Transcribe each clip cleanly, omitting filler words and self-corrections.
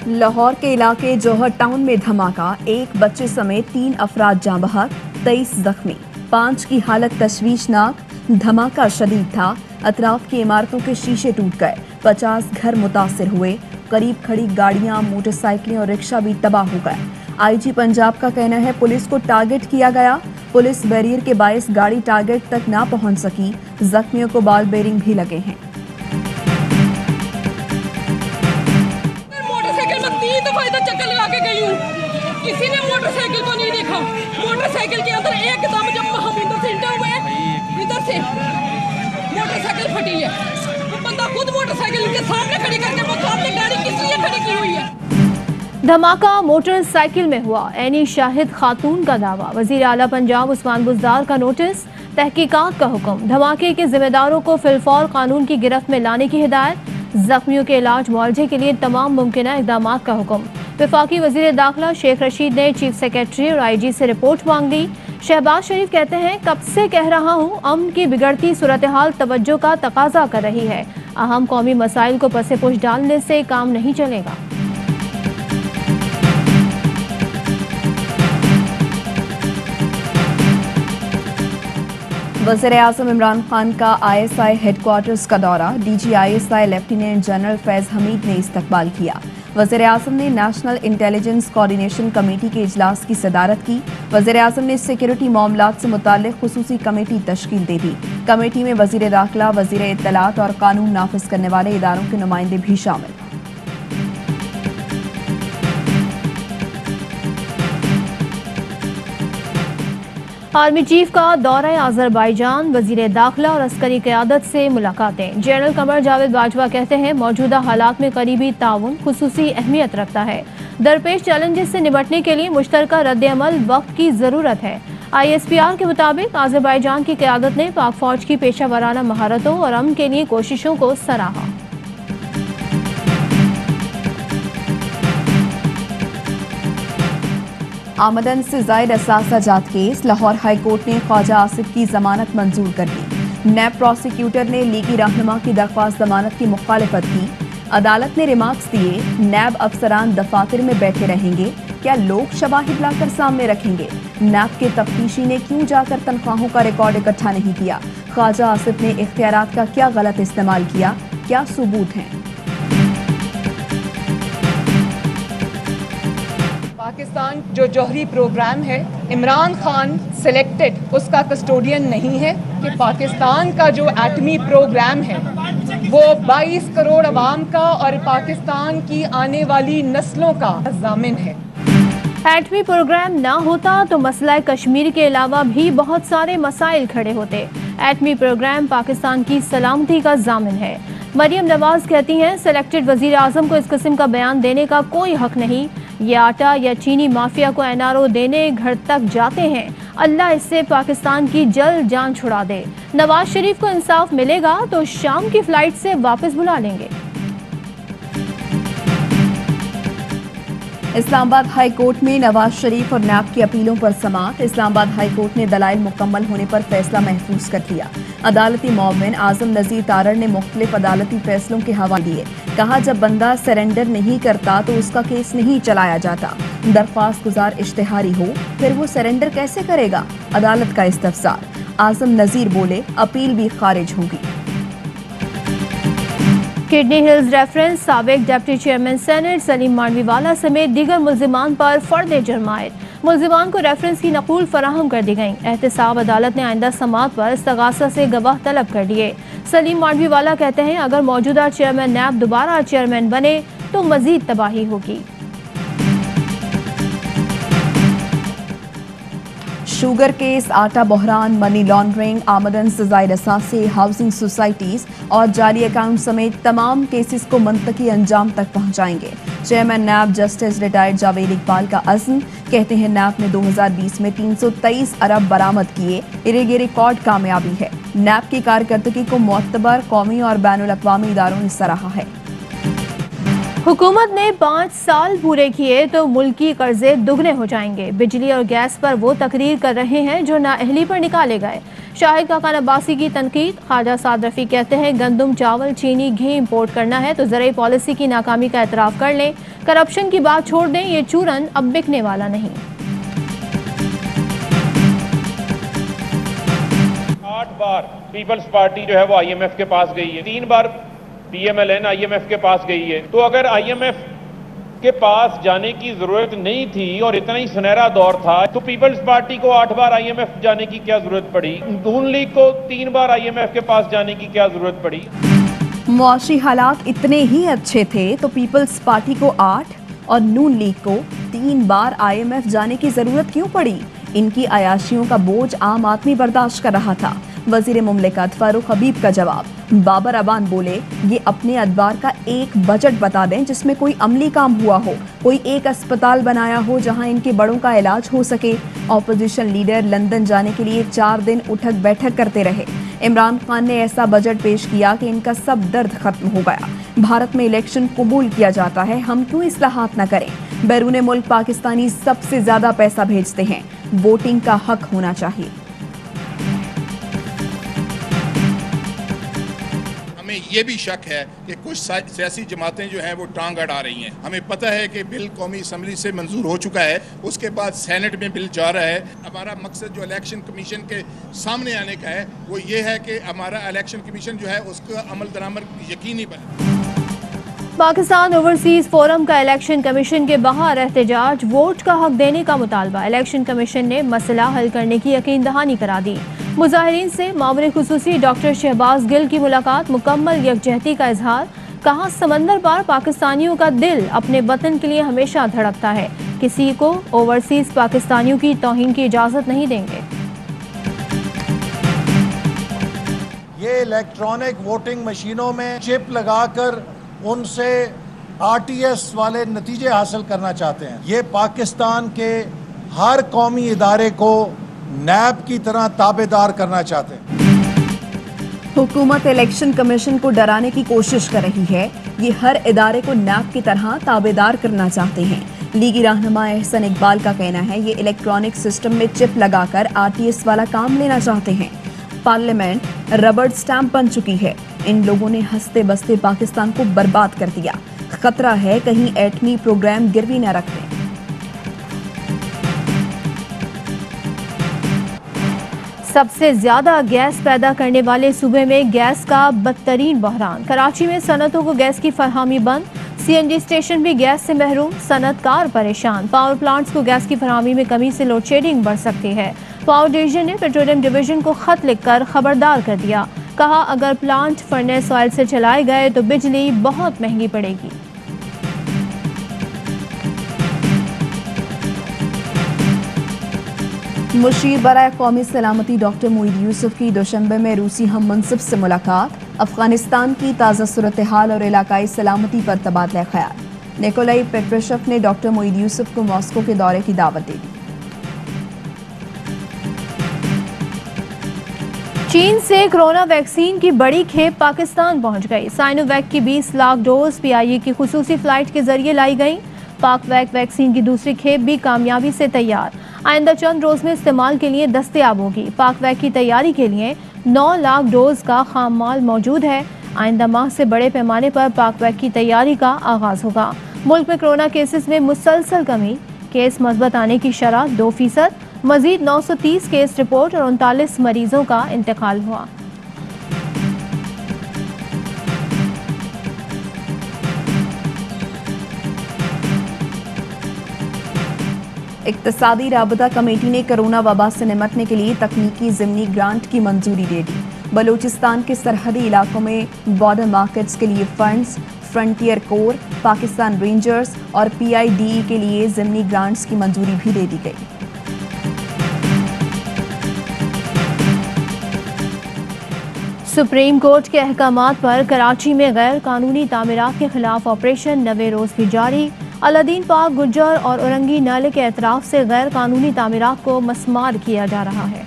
लाहौर के इलाके जौहर टाउन में धमाका, एक बच्चे समेत 3 अफराद जाँ बहक, 23 जख्मी, 5 की हालत तशवीशनाक। धमाका शदीद था, अतराफ की इमारतों के शीशे टूट गए, 50 घर मुतासिर हुए, करीब खड़ी गाड़ियां, मोटरसाइकिलें और रिक्शा भी तबाह हो गए। आईजी पंजाब का कहना है पुलिस को टारगेट किया गया, पुलिस बैरियर के बायस गाड़ी टारगेट तक ना पहुंच सकी, जख्मियों को बॉल बेरिंग भी लगे हैं। चक्कर लगा के गई हूँ, किसी ने मोटरसाइकिल को नहीं देखा। मोटरसाइकिल के अंदर एकदम जब हम इधर से इंटर हुए, इधर से मोटरसाइकिल फटी है। तो बंदा खुद मोटरसाइकिल के सामने खड़ी करके वो सामने गाड़ी किस लिए खड़ी की हुई है। धमाका मोटरसाइकिल में हुआ, एनी शाहिद खातून का दावा। वजीर आला पंजाब उस्मान बुज़दार का नोटिस, तहकीकात का हुक्म। धमाके के जिम्मेदारों को फिलफौर कानून की गिरफ्त में लाने की हिदायत। जख्मियों के इलाज मुआवजे के लिए तमाम मुमकिन इकदाम का हुक्म। वफाकी वजीर दाखिला शेख रशीद ने चीफ सेक्रेटरी और IG से रिपोर्ट मांग ली। शहबाज शरीफ कहते हैं कब से कह रहा हूँ, अमन की बिगड़ती सूरत हाल तवज्जो का तकाजा कर रही है। अहम कौमी मसाइल को पसे पुश डालने से काम नहीं चलेगा। वज़ीर-ए-आज़म इमरान खान का ISI हेडक्वार्टर्स का दौरा, DG ISI lieutenant general Faiz Hamid ने इस्तकबाल किया। वज़ीर-ए-आज़म ने नेशनल इंटेलिजेंस कोऑर्डिनेशन कमेटी के इजलास की सदारत की। वज़ीर-ए-आज़म ने सिक्योरिटी मामलात से मुताल्लिक़ खुसूसी कमेटी तश्कील दे दी। कमेटी में वज़ीर दाखिला, वज़ीर इत्तलात और कानून नाफिज करने वाले इदारों के नुमाइंदे भी शामिल। आर्मी चीफ का दौरा अज़रबैजान, वज़ीर दाखिला और अस्करी क़यादत से मुलाकातें। जनरल कमर जावेद बाजवा कहते हैं मौजूदा हालात में करीबी ताउन खुसूसी अहमियत रखता है। दरपेश चैलेंजेस से निपटने के लिए मुश्तरका रद्द-ए-अमल वक्त की ज़रूरत है। ISPR के मुताबिक अज़रबैजान की क़यादत ने पाक फ़ौज की पेशा वराना महारतों और अमन के लिए कोशिशों को सराहा। आमदन से ज़ायद असासा जात केस, लाहौर हाई कोर्ट ने ख्वाजा आसिफ की जमानत मंजूर कर ली। नैब प्रोसिक्यूटर ने लीगी रहनुमा की दरख्वास्त जमानत की मुखालिफत की। अदालत ने रिमार्क्स दिए, नैब अफसरान दफातर में बैठे रहेंगे, क्या लोग शवाहिद लाकर सामने रखेंगे? नैब के तफ्तीशी ने क्यों जाकर तनख्वाहों का रिकॉर्ड इकट्ठा नहीं किया? ख्वाजा आसिफ ने इख्तियारात का क्या गलत इस्तेमाल किया? क्या सबूत हैं? पाकिस्तान जो जौहरी प्रोग्राम है, इमरान खान सिलेक्टेड उसका कस्टोडियन नहीं है कि पाकिस्तान का जो एटमी प्रोग्राम है वो 22 करोड़ अवाम का और पाकिस्तान की आने वाली नस्लों का ज़ामिन है। एटमी प्रोग्राम ना होता तो मसला कश्मीर के अलावा भी बहुत सारे मसाइल खड़े होते। एटमी प्रोग्राम पाकिस्तान की सलामती का ज़ामिन है। मरियम नवाज कहती हैं सिलेक्टेड वज़ीर आज़म को इस किस्म का बयान देने का कोई हक नहीं। ये आटा या चीनी माफिया को NRO देने घर तक जाते हैं। अल्लाह इससे पाकिस्तान की जल्द जान छुड़ा दे। नवाज शरीफ को इंसाफ मिलेगा तो शाम की फ्लाइट से वापस बुला लेंगे। इस्लामाबाद हाई कोर्ट में नवाज शरीफ और नैब की अपीलों पर समाअत। इस्लामाबाद हाई कोर्ट ने दलाइल मुकम्मल होने पर फैसला महफूज कर लिया। अदालती मुअव्विन आजम नज़ीर तारड़ ने मुख्तलिफ अदालती फैसलों के हवाले दिए। कहा जब बंदा सरेंडर नहीं करता तो उसका केस नहीं चलाया जाता। दरख्वास्त गुजार इश्तिहारी हो फिर वो सरेंडर कैसे करेगा? अदालत का इस्तफसार। आजम नज़ीर बोले अपील भी खारिज होगी। किडनी हिल्स रेफरेंस, साबिक deputy chairman senate Saleem Mandviwalla समेत दीगर मुल्जिमान पर फर्द जुर्मायत। मुल्जिमान को रेफरेंस की नकूल फराहम कर दी गई। एहतसाब अदालत ने आइंदा समाअत पर इस्तगासा से गवाह तलब कर दिए। सलीम मांडवीवाला कहते हैं अगर मौजूदा चेयरमैन नैब दोबारा चेयरमैन बने तो मजीद तबाही होगी। शुगर केस, आटा बहरान, मनी लॉन्ड्रिंग, आमदन से ज़ायद असासे, हाउसिंग सोसाइटीज़ और जाली अकाउंट समेत तमाम केसेस को मंतकी अंजाम तक पहुंचाएंगे। Chairman NAB justice retired Javed Iqbal का अज़्म। कहते हैं नैब ने 2020 में 323 अरब बरामद किए। ये रिकॉर्ड कामयाबी है। नैब की कारकर्दगी को मुअत्तबर कौमी और बैनुल अक़वामी इदारों ने सराहा है। हुकूमत ने 5 साल पूरे किए तो मुल्की कर्जे दुगने हो जाएंगे। बिजली और गैस पर वो तकरीर कर रहे हैं जो नाअहली पर निकाले गए। शाहिद खाकान अब्बासी की तनकीद। ख्वाजा साद रफ़ी कहते हैं गंदम, चावल, चीनी, घी इंपोर्ट करना है तो ज़राई पॉलिसी की नाकामी का एतराफ़ कर लें। करप्शन की बात छोड़ दें, ये चूरन अब बिकने वाला नहीं। 8 बार पीपल्स पार्टी जो है वो IMF के पास गई है, 3 बार PMLN IMF के पास गई है। तो अगर IMF के पास जाने की जरूरत नहीं थी और इतना ही सुनहरा दौर था तो पीपल्स पार्टी को 8 बार IMF जाने की क्या जरूरत पड़ी? नून लीग को 3 बार IMF के पास जाने की क्या जरूरत पड़ी? मुआशी हालात इतने ही अच्छे थे तो पीपल्स पार्टी को 8 और नून लीग को 3 बार IMF जाने की जरूरत क्यों पड़ी? इनकी अयाशियों का बोझ आम आदमी बर्दाश्त कर रहा था। वजीर मुमलिकत फारूक हबीब का जवाब। बाबर अबान बोले, ये अपने अदबार का एक बजट बता दें जिसमें कोई अमली काम हुआ हो, कोई एक अस्पताल बनाया हो जहां इनके बड़ों का इलाज हो सके। ऑपोजिशन लीडर लंदन जाने के लिए 4 दिन उठक बैठक करते रहे। इमरान खान ने ऐसा बजट पेश किया कि इनका सब दर्द खत्म हो गया। भारत में इलेक्शन कबूल किया जाता है, हम क्यों इस्लाहात न करें? बैरून मुल्क पाकिस्तानी सबसे ज्यादा पैसा भेजते हैं, वोटिंग का हक होना चाहिए। ये भी शक है कि कुछ सियासी जमातें जो हैं वो टांग अड़ा रही हैं। हमें पता है कि बिल कौमी असम्बली से मंजूर हो चुका है, उसके बाद सेनेट में बिल जा रहा है। हमारा मकसद जो इलेक्शन कमीशन के सामने आने का है वो ये है कि हमारा इलेक्शन कमीशन जो है उसका अमल दरामद यकीनी बने। पाकिस्तान ओवरसीज फोरम का इलेक्शन कमीशन के बाहर एहतजाज। वोट का हक देने का मुतालबा। इलेक्शन कमीशन ने मसला हल करने की यकीन दहानी करा दी। मुजाहिरीन से मामले खुसूसी डॉक्टर शहबाज गिल की मुलाकात। मुकम्मल यकजहती का इजहार। कहा समंदर पार पाकिस्तानियों का दिल अपने वतन के लिए हमेशा धड़कता है, किसी को ओवरसीज पाकिस्तानियों की तौहीन की इजाज़त नहीं देंगे। ये इलेक्ट्रॉनिक वोटिंग मशीनों में चिप लगाकर उनसे RTS वाले नतीजे हासिल करना चाहते हैं। ये पाकिस्तान के हर कौमी इदारे को नैब की तरह ताबेदार करना चाहते हैं। हुकूमत इलेक्शन कमीशन को डराने की कोशिश कर रही है। ये हर इदारे को नैब की तरह ताबेदार करना चाहते हैं। लीगी रहनुमा एहसन इकबाल का कहना है ये इलेक्ट्रॉनिक सिस्टम में चिप लगाकर RTS वाला काम लेना चाहते हैं। पार्लियामेंट रबड़ स्टैंप बन चुकी है। इन लोगों ने हंसते बसते पाकिस्तान को बर्बाद कर दिया। खतरा है कहीं एटमी प्रोग्राम गिरवी न रख दें। सबसे ज्यादा गैस पैदा करने वाले सूबे में गैस का बदतरीन बहरान। कराची में सनतों को गैस की फरहमी बंद। CNG स्टेशन भी गैस से महरूम। सनतकार परेशान। पावर प्लांट्स को गैस की फरहमी में कमी से लोड शेडिंग बढ़ सकती है। पावर डिवीजन ने पेट्रोलियम डिवीजन को खत लिखकर खबरदार कर दिया। कहा अगर प्लांट फर्नेस ऑयल से चलाए गए तो बिजली बहुत महंगी पड़ेगी। मुशीर बराए कौमी सलामती डॉक्टर मोईद यूसुफ की दुशंबे में रूसी हम मनसब से मुलाकात। अफगानिस्तान की ताज़ा सूरत हाल और इलाकाई सलामती पर तबादला ख्याल। निकोलाई पेट्रोशेव ने डॉक्टर मोईद यूसुफ को मॉस्को के दौरे की दावत दे दी। चीन से कोरोना वैक्सीन की बड़ी खेप पाकिस्तान पहुंच गई। साइनोवैक की 20 लाख डोज PIE की खुसूसी फ्लाइट के जरिए लाई गई। पाकवैक वैक्सीन की दूसरी खेप भी कामयाबी से तैयार। आइंदा चंद रोज में इस्तेमाल के लिए दस्तयाब होगी। पाकवैक की तैयारी के लिए 9 लाख डोज का खाम माल मौजूद है। आइंदा माह से बड़े पैमाने पर पाकवैक की तैयारी का आगाज होगा। मुल्क में कोरोना केसेस में मुसलसल कमी। केस मस्बत आने की शरह 2%। मजीद 930 केस रिपोर्ट और 39 मरीजों का इंतकाल हुआ। इक्तसादी राबता कमेटी ने कोरोना वबा से निपटने के लिए तकनीकी ज़िमनी ग्रांट की मंजूरी दे दी। बलूचिस्तान के सरहदी इलाकों में बॉर्डर मार्केट्स के लिए funds, frontier core, Pakistan rangers और PIDE के लिए ज़िमनी ग्रांट्स की मंजूरी भी दे दी गई। सुप्रीम कोर्ट के अहकामात पर कराची में गैर कानूनी तामीरात के खिलाफ ऑपरेशन नवे रोज भी जारी। अलादीन पार्क, गुज्जर और औरंगी नाले के एतराफ से गैर कानूनी तामीरात को मस्मार किया जा रहा है।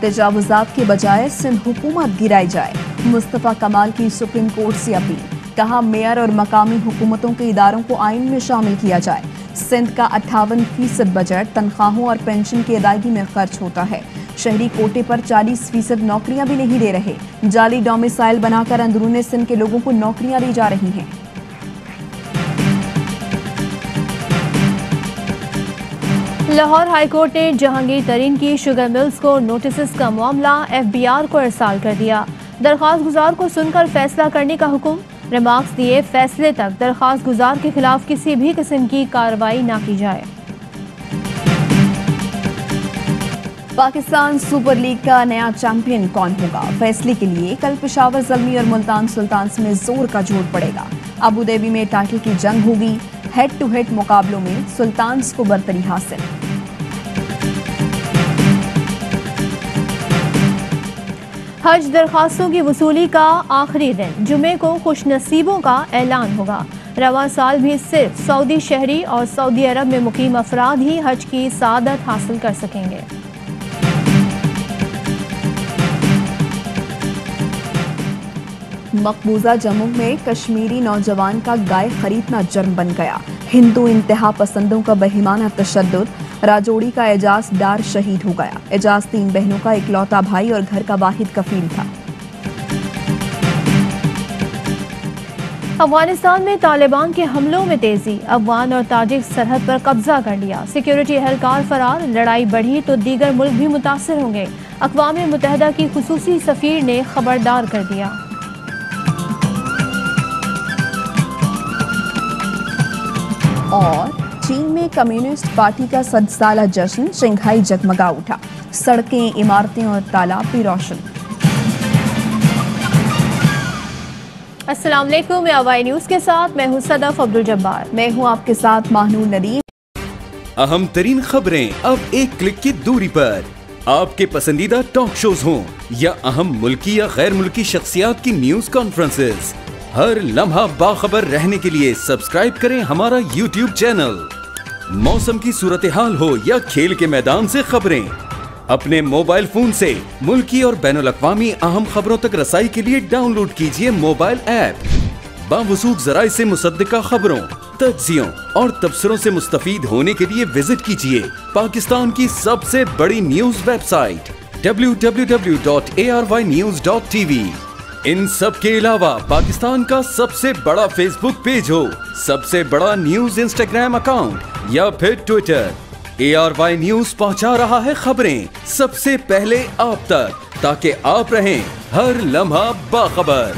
तजावुजात के बजाय सिंध हुकूमत गिराई जाए। मुस्तफा कमाल की सुप्रीम कोर्ट से अपील। कहा मेयर और मकामी हुकूमतों के इदारों को आइन में शामिल किया जाए। सिंध का 58% बजट तनख्वाहों और पेंशन की अदायगी में खर्च होता है। शहरी कोटे पर 40% नौकरियां भी नहीं दे रहे। जाली डोमिसाइल बनाकर अंदरूनी सिंध के लोगों को नौकरियां दी जा रही हैं। लाहौर हाईकोर्ट ने जहांगीर तरीन की शुगर मिल्स को नोटिस का मामला FBI को इरसाल कर दिया। दरख्वास्त गुजार को सुनकर फैसला करने का हुक्म। रिमार्क्स दिए फैसले तक दरख्वास्त गुजार के खिलाफ किसी भी किस्म की कार्रवाई न की जाए। पाकिस्तान सुपर लीग का नया चैंपियन कौन होगा? फैसले के लिए कल पेशावर ज़ल्मी और मुल्तान सुल्तान्स में जोर का जोर पड़ेगा। अबू धाबी में टाइटल की जंग होगी। हेड टू हेड मुकाबलों में सुल्तान्स को बरतरी हासिल। हज दरख्वास्तों की वसूली का आखिरी दिन जुमे को खुशनसीबों का ऐलान होगा। रवां साल भी सिर्फ सऊदी शहरी और सऊदी अरब में मुकीम अफराद ही हज की सादत हासिल कर सकेंगे। मकबूजा जम्मू में कश्मीरी नौजवान का गाय खरीदना जुर्म बन गया। हिंदू इंतहा पसंदों का बेहिमाना तशद्दुद। राजौड़ी का एजाज डार शहीद हो गया। एजाज 3 बहनों का इकलौता भाई और घर का वाहिद कफील था। अफगानिस्तान में तालिबान के हमलों में तेजी। अफगान और ताजिक सरहद पर कब्जा कर लिया। सिक्योरिटी एहलकार फरार। लड़ाई बढ़ी तो दीगर मुल्क भी मुतासिर होंगे। अक़वाम मुत्तहिदा की खुसूसी सफीर ने खबरदार कर दिया। और चीन में कम्युनिस्ट पार्टी का 100 साला जश्न। शंघाई जगमगा उठा। सड़कें, इमारतें और तालाब भी रोशन। अस्सलाम वालेकुम, मैं अवाई न्यूज़ के साथ मैं हूं सदफ अब्दुल जब्बार। मैं हूं आपके साथ माहनूर नदीम। अहम तरीन खबरें अब एक क्लिक की दूरी पर। आपके पसंदीदा टॉक शोज हों या अहम मुल्की या गैर मुल्की शख्सियात की न्यूज कॉन्फ्रेंसेस, हर लम्हा बाखबर रहने के लिए सब्सक्राइब करें हमारा YouTube चैनल। मौसम की सूरत हाल हो या खेल के मैदान से खबरें, अपने मोबाइल फोन से मुल्की और बैनुल अक़वामी अहम खबरों तक रसाई के लिए डाउनलोड कीजिए मोबाइल ऐप। बावसूख ज़राए से मुसद्दिका खबरों, तज्ज़ियों और तबसरों से मुस्तफ़ीद होने के लिए विजिट कीजिए पाकिस्तान की सबसे बड़ी न्यूज वेबसाइट www.arYnews.tv। इन सब के अलावा पाकिस्तान का सबसे बड़ा फेसबुक पेज हो, सबसे बड़ा न्यूज इंस्टाग्राम अकाउंट या फिर ट्विटर, ARY न्यूज पहुंचा रहा है खबरें सबसे पहले आप तक, ताकि आप रहें हर लम्हा बाखबर।